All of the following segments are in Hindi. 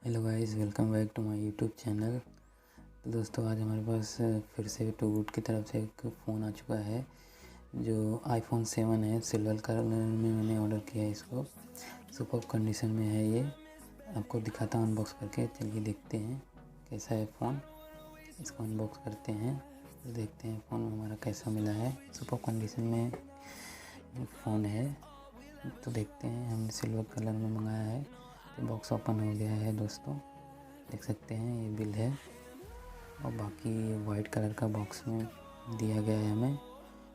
Hello guys, welcome back to my YouTube channel. तो दोस्तों, आज हमारे पास फिर से टू गुड की तरफ से एक फ़ोन आ चुका है जो आईफोन 7 है। सिल्वर कलर में मैंने ऑर्डर किया है इसको। सुपर कंडीशन में है ये। आपको दिखाता हूँ अनबॉक्स करके। चलिए देखते हैं कैसा है फ़ोन। इसको अनबॉक्स करते हैं तो देखते हैं फ़ोन हमारा कैसा मिला है। सुपर कंडीशन में फ़ोन है तो देखते हैं। हमने सिल्वर कलर में मंगाया है। तो बॉक्स ओपन हो गया है दोस्तों, देख सकते हैं ये बिल है। और बाकी वाइट कलर का बॉक्स में दिया गया है। हमें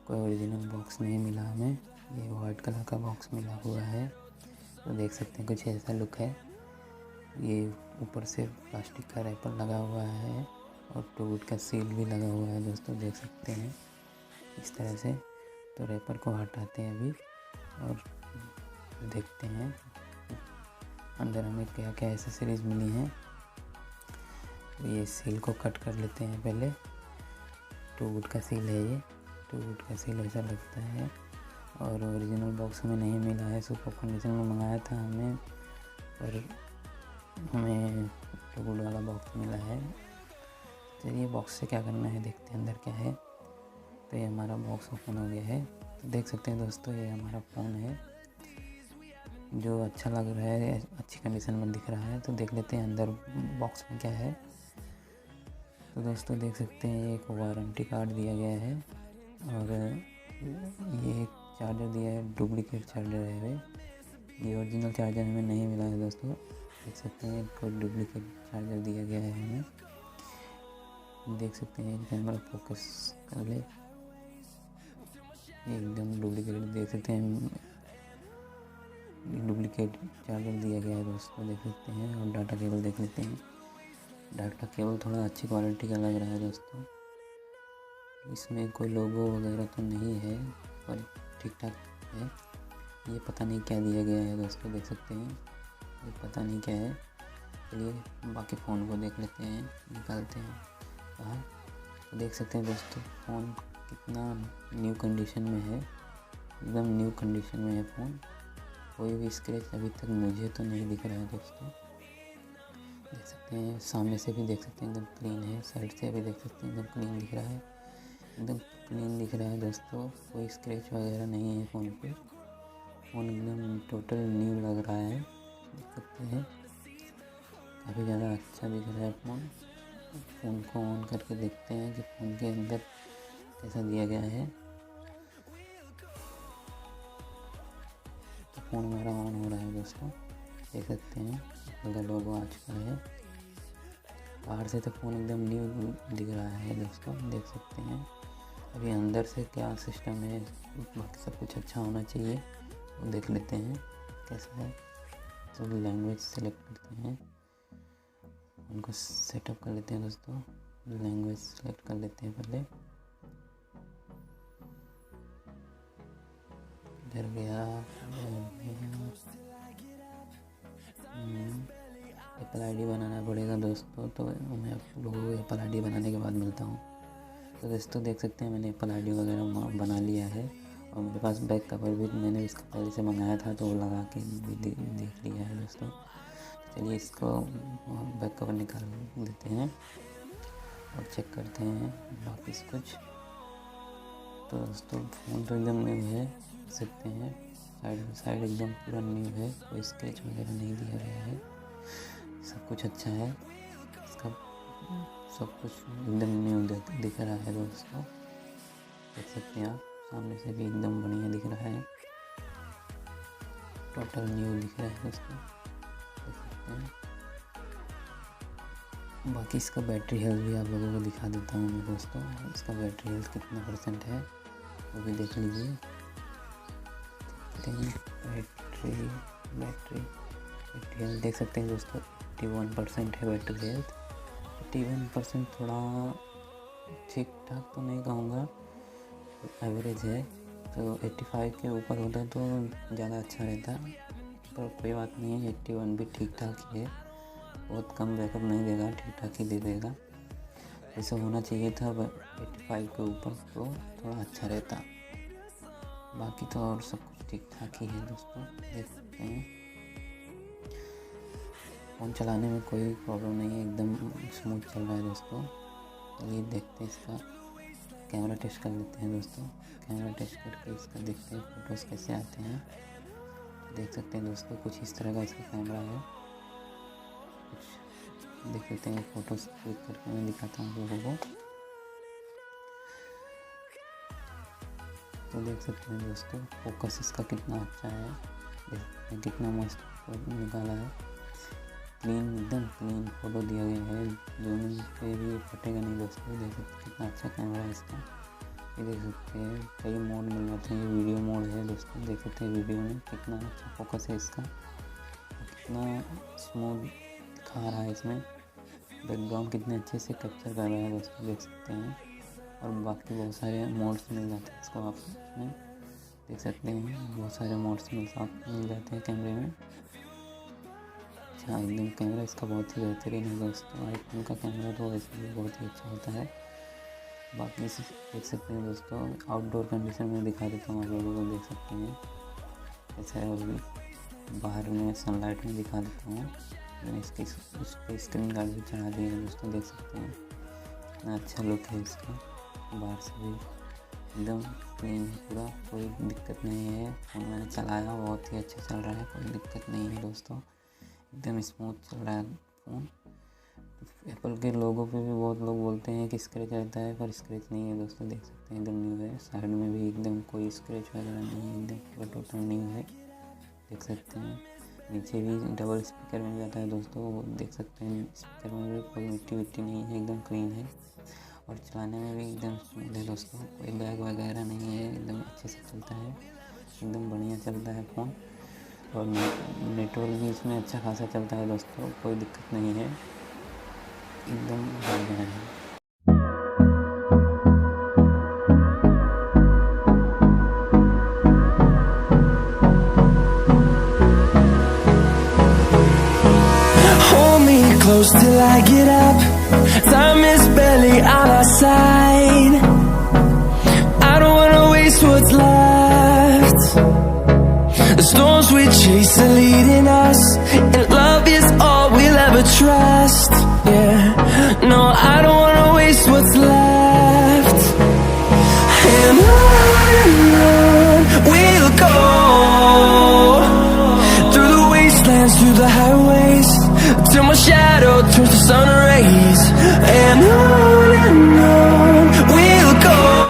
कोई ओरिजिनल बॉक्स नहीं मिला हमें, ये वाइट कलर का बॉक्स मिला हुआ है। तो देख सकते हैं कुछ ऐसा लुक है। ये ऊपर से प्लास्टिक का रैपर लगा हुआ है और टू गुड का सील भी लगा हुआ है दोस्तों, देख सकते हैं इस तरह से। तो रैपर को हटाते हैं अभी और देखते हैं अंदर हमें क्या क्या एसेसरीज मिली हैं। तो ये सील को कट कर लेते हैं पहले। टू गुड का सील है ये, टू गुड का सील ऐसा लगता है। और ओरिजिनल बॉक्स हमें नहीं मिला है, सुपर कंडीशन में मंगाया था हमने, पर हमें टू गुड वाला बॉक्स मिला है। चलिए बॉक्स से क्या करना है देखते हैं अंदर क्या है। तो ये हमारा बॉक्स ओपन हो गया है। तो देख सकते हैं दोस्तों, ये हमारा फ़ोन है जो अच्छा लग रहा है, अच्छी कंडीशन में दिख रहा है। तो देख लेते हैं अंदर बॉक्स में क्या है। तो दोस्तों देख सकते हैं एक वारंटी कार्ड दिया गया है और ये एक चार्जर दिया है, डुप्लीकेट चार्जर है ये ओरिजिनल चार्जर हमें नहीं मिला है दोस्तों। देख सकते हैं कोई डुप्लीकेट चार्जर दिया गया है हमें। देख सकते हैं कैमरा फोकस कर ले, एकदम डुप्लीकेट देख सकते हैं, डुप्लीकेट चार्जर दिया गया है दोस्तों, देख सकते हैं। और डाटा केबल देख लेते हैं। डाटा केबल थोड़ा अच्छी क्वालिटी का लग रहा है दोस्तों। इसमें कोई लोगो वगैरह तो नहीं है पर ठीक ठाक है। ये पता नहीं क्या दिया गया है दोस्तों, देख सकते हैं ये पता नहीं क्या है। चलिए बाकी फ़ोन को देख लेते हैं, निकालते हैं बाहर। तो देख सकते हैं दोस्तों फ़ोन कितना न्यू कंडीशन में है, एकदम न्यू कंडीशन में है फ़ोन। कोई भी स्क्रैच अभी तक मुझे तो नहीं दिख रहा है दोस्तों। देख सकते हैं सामने से भी देख सकते हैं एकदम क्लीन है, साइड से भी देख सकते हैं एकदम क्लीन दिख रहा है, एकदम क्लीन दिख रहा है दोस्तों। कोई स्क्रैच वगैरह नहीं है फ़ोन पे। फ़ोन एकदम टोटल न्यू लग रहा है, देख सकते हैं काफ़ी ज़्यादा अच्छा दिख रहा है फ़ोन। फ़ोन को ऑन करके देखते हैं कि फ़ोन के अंदर कैसा दिया गया है। तो फ़ोन हमारा ऑन हो रहा है दोस्तों, देख सकते हैं उसका लोगो आ चुका है। बाहर से तो फ़ोन एकदम न्यू दिख रहा है दोस्तों, देख सकते हैं। अभी अंदर से क्या सिस्टम है, बाकी सब कुछ अच्छा होना चाहिए, वो देख लेते हैं कैसा है। तो लैंग्वेज सेलेक्ट करते हैं, उनको सेटअप कर लेते हैं दोस्तों। लैंग्वेज सेलेक्ट कर लेते हैं पहले। इधर गया एप्पल आईडी बनाना पड़ेगा दोस्तों, तो मैं आप लोगों को एप्पल आईडी बनाने के बाद मिलता हूँ। तो दोस्तों देख सकते हैं मैंने एप्पल आईडी वगैरह बना लिया है और मेरे पास बैक कवर भी मैंने इसका पहले से मंगाया था, तो वो लगा के भी देख लिया है दोस्तों। चलिए इसको बैक कवर निकाल देते हैं और चेक करते हैं बाकी कुछ। तो दोस्तों फ़ोन तो एकदम न्यू है, देख सकते हैं साइड एकदम पूरा न्यू है, कोई स्क्रैच वगैरह नहीं दिया गया है, सब कुछ अच्छा है इसका। सब कुछ एकदम न्यू दिख रहा है दोस्तों, देख सकते हैं आप। सामने से भी एकदम बढ़िया दिख रहा है, टोटल न्यू दिख रहा है दोस्तों, देख सकते हैं। बाकी इसका बैटरी हेल्थ भी आप लोगों को दिखा देता हूँ मैं दोस्तों। इसका बैटरी हेल्थ कितना % है वो भी देख लीजिए। बैटरी हेल्थ देख सकते हैं दोस्तों, 81% है बैटरी हेल्थ। 81% थोड़ा ठीक ठाक तो नहीं कहूँगा, एवरेज है। तो 85 के ऊपर होता तो ज़्यादा अच्छा रहता, पर कोई बात नहीं है, 81 भी ठीक ठाक ही है। बहुत कम बैकअप नहीं देगा, ठीक ठाक ही दे देगा। ऐसा होना चाहिए था 85 के ऊपर, तो थोड़ा अच्छा रहता। बाकी तो और सब कुछ ठीक ठाक ही है दोस्तों, देख सकते हैं। फ़ोन चलाने में कोई प्रॉब्लम नहीं है, एकदम स्मूथ चल रहा है दोस्तों। चलिए देखते हैं इसका कैमरा टेस्ट कर लेते हैं दोस्तों। कैमरा टेस्ट करके इसका देखते हैं फ़ोटोज़ कैसे आते हैं। देख सकते हैं दोस्तों कुछ इस तरह का इसका कैमरा है। कुछ देख लेते हैं, फ़ोटोज़ क्लिक करके मैं दिखाता हूँ आप लोगों को। तो देख सकते हैं दोस्तों फोकस इसका कितना अच्छा है, देख सकते हैं कितना मस्त निकाला है। क्लीन, एकदम क्लीन फ़ोटो दिया गया है, जूमिंग पे भी फटेगा नहीं दोस्तों। देख सकते हैं कितना अच्छा कैमरा है इसका। ये देख सकते हैं कई मोड मिल जाते हैं, ये वीडियो मोड है दोस्तों। देख सकते हैं वीडियो में कितना अच्छा फोकस है इसका, कितना स्मूथ दिखा रहा है इसमें। बैकग्राउंड कितने अच्छे से कैप्चर कर रहा है दोस्तों, देख सकते हैं। और बाकी बहुत सारे मोड्स मिल जाते हैं इसको आप में देख सकते हैं, बहुत सारे मोड्स मिल जाते हैं कैमरे में। अच्छा, एकदम कैमरा इसका बहुत ही बेहतरीन है दोस्तों। आईफोन का कैमरा तो वैसे भी बहुत ही अच्छा होता है। बाकी देख सकते हैं दोस्तों, आउटडोर कंडीशन में दिखा देता हूँ आप लोगों को। देख सकते हैं ऐसा है, अभी बाहर में सनलाइट में दिखा देता हूँ। मैंने इसकी स्क्रीन गार्ड भी चढ़ा दी है दोस्तों, देख सकते हैं कितना अच्छा लुक है इसका। बाहर से भी एकदम क्लीन है पूरा, कोई दिक्कत नहीं है। फ़ोन मैंने चलाया, बहुत ही अच्छा चल रहा है, कोई दिक्कत नहीं है दोस्तों, एकदम स्मूथ चल रहा है फ़ोन। एप्पल के लोगों पे भी बहुत लोग बोलते हैं कि स्क्रैच रहता है, पर स्क्रैच नहीं है दोस्तों। देख सकते हैं एकदम न्यू है, साइड में भी एकदम कोई स्क्रैच वगैरह नहीं है, एकदम पूरा टोटल न्यू है। देख सकते हैं नीचे भी डबल स्पीकर मिल जाता है दोस्तों, वो देख सकते हैं। स्पीकर में भी कोई मिट्टी विट्टी नहीं है, एकदम क्लीन है। और चलाने में भी एकदम स्मूथ है दोस्तों, कोई बैग वगैरह नहीं है, एकदम अच्छे से चलता है, एकदम बढ़िया चलता है फ़ोन। और नेटवर्क भी इसमें अच्छा खासा चलता है दोस्तों, कोई दिक्कत नहीं है, एकदम बढ़िया है। Close till I get up. Time is barely on our side. I don't wanna waste what's left. The storms we chase are leading us